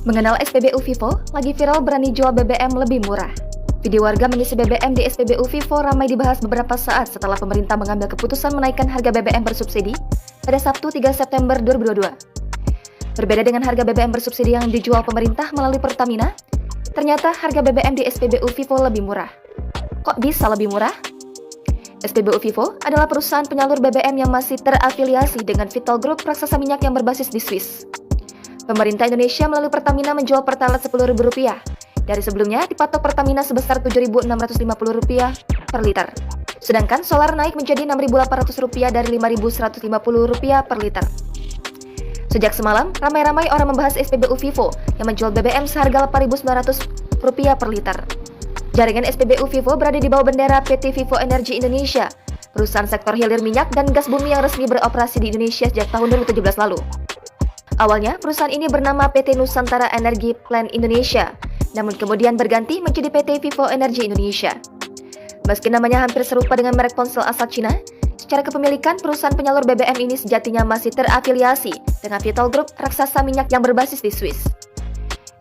Mengenal SPBU Vivo, lagi viral berani jual BBM lebih murah. Video warga mengisi BBM di SPBU Vivo ramai dibahas beberapa saat setelah pemerintah mengambil keputusan menaikkan harga BBM bersubsidi pada Sabtu 3 September 2022. Berbeda dengan harga BBM bersubsidi yang dijual pemerintah melalui Pertamina, ternyata harga BBM di SPBU Vivo lebih murah. Kok bisa lebih murah? SPBU Vivo adalah perusahaan penyalur BBM yang masih terafiliasi dengan Vitol Group raksasa minyak yang berbasis di Swiss. Pemerintah Indonesia melalui Pertamina menjual Pertalite Rp10.000. Dari sebelumnya dipatok Pertamina sebesar Rp7.650 per liter. Sedangkan solar naik menjadi Rp6.800 dari Rp5.150 per liter. Sejak semalam, ramai-ramai orang membahas SPBU Vivo yang menjual BBM seharga Rp8.900 per liter. Jaringan SPBU Vivo berada di bawah bendera PT Vivo Energy Indonesia, perusahaan sektor hilir minyak dan gas bumi yang resmi beroperasi di Indonesia sejak tahun 2017 lalu. Awalnya, perusahaan ini bernama PT Nusantara Energy Plan Indonesia, namun kemudian berganti menjadi PT Vivo Energy Indonesia. Meski namanya hampir serupa dengan merek ponsel asal Cina, secara kepemilikan perusahaan penyalur BBM ini sejatinya masih terafiliasi dengan Vitol Group raksasa minyak yang berbasis di Swiss.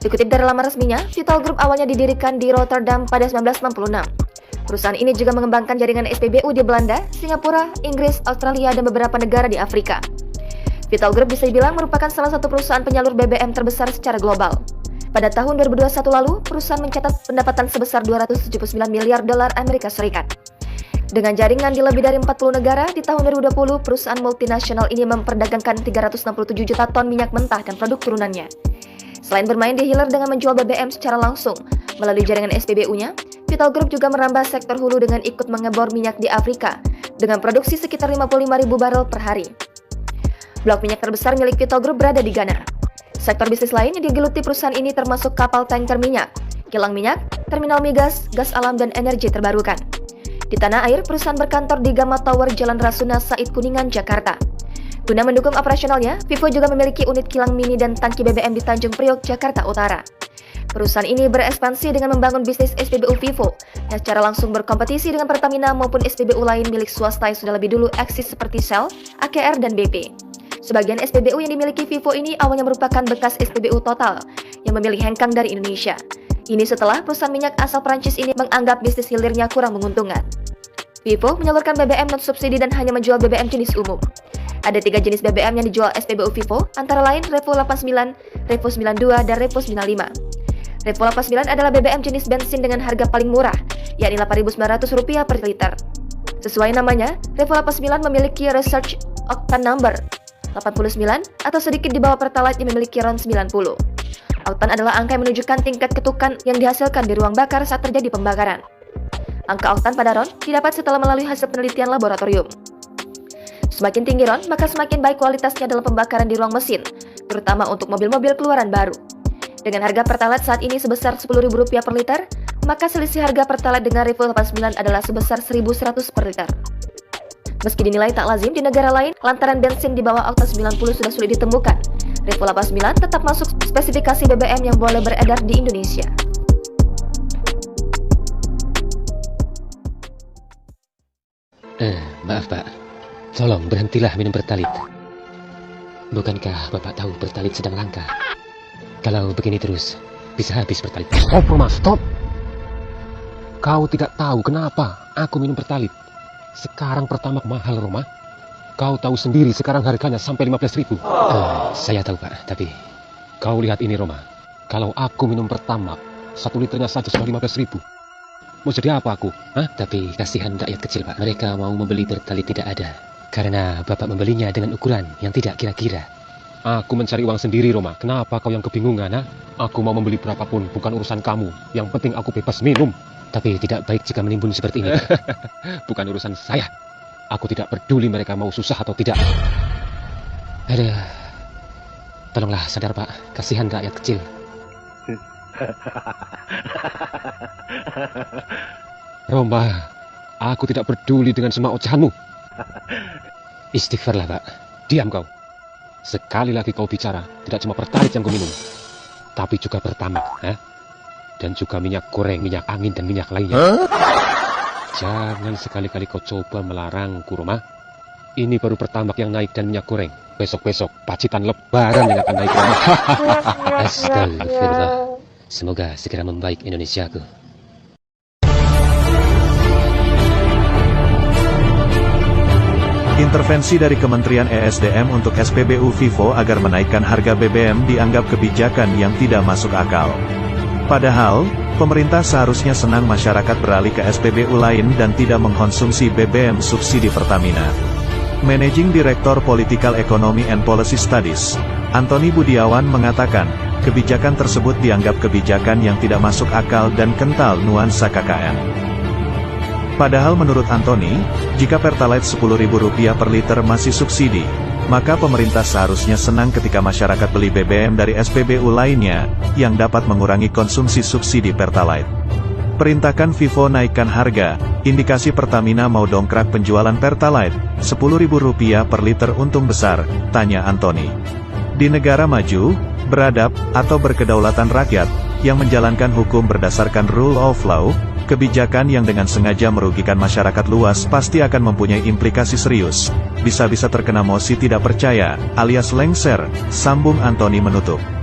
Dikutip dari laman resminya, Vitol Group awalnya didirikan di Rotterdam pada 1966. Perusahaan ini juga mengembangkan jaringan SPBU di Belanda, Singapura, Inggris, Australia, dan beberapa negara di Afrika. Vitol Group bisa dibilang merupakan salah satu perusahaan penyalur BBM terbesar secara global. Pada tahun 2021 lalu, perusahaan mencatat pendapatan sebesar $279 miliar Amerika Serikat. Dengan jaringan di lebih dari 40 negara, di tahun 2020, perusahaan multinasional ini memperdagangkan 367 juta ton minyak mentah dan produk turunannya. Selain bermain di hilir dengan menjual BBM secara langsung melalui jaringan SPBU-nya, Vitol Group juga merambah sektor hulu dengan ikut mengebor minyak di Afrika dengan produksi sekitar 55.000 barel per hari. Blok minyak terbesar milik Vitol Group berada di Ghana. Sektor bisnis lain yang digeluti perusahaan ini termasuk kapal tanker minyak, kilang minyak, terminal migas, gas alam, dan energi terbarukan. Di tanah air, perusahaan berkantor di Gamma Tower, Jalan Rasuna Said Kuningan, Jakarta. Guna mendukung operasionalnya, Vivo juga memiliki unit kilang mini dan tangki BBM di Tanjung Priok, Jakarta Utara. Perusahaan ini berekspansi dengan membangun bisnis SPBU Vivo yang secara langsung berkompetisi dengan Pertamina maupun SPBU lain milik swasta yang sudah lebih dulu eksis seperti Shell, AKR, dan BP. Sebagian SPBU yang dimiliki Vivo ini awalnya merupakan bekas SPBU Total yang memilih hengkang dari Indonesia. Ini setelah perusahaan minyak asal Prancis ini menganggap bisnis hilirnya kurang menguntungkan. Vivo menyalurkan BBM non-subsidi dan hanya menjual BBM jenis umum. Ada 3 jenis BBM yang dijual SPBU Vivo, antara lain Revo 89, Revo 92, dan Revo 95. Revo 89 adalah BBM jenis bensin dengan harga paling murah, yakni Rp8.900 per liter. Sesuai namanya, Revo 89 memiliki research octane number 89 atau sedikit di bawah Pertalite yang memiliki RON 90. Oktan adalah angka yang menunjukkan tingkat ketukan yang dihasilkan di ruang bakar saat terjadi pembakaran. Angka oktan pada RON didapat setelah melalui hasil penelitian laboratorium. Semakin tinggi RON, maka semakin baik kualitasnya dalam pembakaran di ruang mesin, terutama untuk mobil-mobil keluaran baru. Dengan harga Pertalite saat ini sebesar Rp10.000 per liter, maka selisih harga Pertalite dengan Revo 89 adalah sebesar Rp1.100 per liter. Meski dinilai tak lazim di negara lain, lantaran bensin di bawah oktan 90 sudah sulit ditemukan, Revo 89 tetap masuk spesifikasi BBM yang boleh beredar di Indonesia. Maaf Pak, tolong berhentilah minum Pertalite. Bukankah Bapak tahu Pertalite sedang langka? Kalau begini terus, bisa habis Pertalite. Stop Roma, stop! Kau tidak tahu kenapa aku minum Pertalite. Sekarang Pertamax mahal, Roma. Kau tahu sendiri sekarang harganya sampai 15.000. Saya tahu Pak, tapi kau lihat ini, Roma. Kalau aku minum Pertamax, 1 liternya saja sudah 15.000. Mau jadi apa aku? Hah? tapi kasihan rakyat kecil Pak. Mereka mau membeli Pertalite tidak ada, karena Bapak membelinya dengan ukuran yang tidak kira-kira. Aku mencari uang sendiri, Roma. Kenapa kau yang kebingungan, ha? Aku mau membeli berapapun, bukan urusan kamu. Yang penting aku bebas minum. Tapi tidak baik jika menimbun seperti ini Pak. Bukan urusan saya. Aku tidak peduli mereka mau susah atau tidak. Aduh, tolonglah sadar Pak, kasihan rakyat kecil. Roma, aku tidak peduli dengan semua ocehanmu. Istighfarlah Pak. Diam kau. Sekali lagi kau bicara, tidak cuma Pertalite yang kau minum, tapi juga Pertamax, dan juga minyak goreng, minyak angin, dan minyak lainnya. Jangan sekali-kali kau coba melarangku, Roma. Ini baru Pertamax yang naik dan minyak goreng. Besok-besok pacitan lebaran yang akan naik Roma. Astagfirullah. Semoga segera membaik Indonesiaku. Intervensi dari Kementerian ESDM untuk SPBU Vivo agar menaikkan harga BBM dianggap kebijakan yang tidak masuk akal. Padahal, pemerintah seharusnya senang masyarakat beralih ke SPBU lain dan tidak mengkonsumsi BBM subsidi Pertamina. Managing Director Political Economy and Policy Studies, Antoni Budiawan mengatakan, kebijakan tersebut dianggap kebijakan yang tidak masuk akal dan kental nuansa KKN. Padahal menurut Antoni, jika Pertalite Rp10.000 per liter masih subsidi, maka pemerintah seharusnya senang ketika masyarakat beli BBM dari SPBU lainnya, yang dapat mengurangi konsumsi subsidi Pertalite. Perintahkan Vivo naikkan harga, indikasi Pertamina mau dongkrak penjualan Pertalite, Rp10.000 per liter untung besar, tanya Antoni. Di negara maju, beradab, atau berkedaulatan rakyat, yang menjalankan hukum berdasarkan rule of law, kebijakan yang dengan sengaja merugikan masyarakat luas pasti akan mempunyai implikasi serius. Bisa-bisa terkena mosi tidak percaya, alias lengser, sambung Antoni menutup.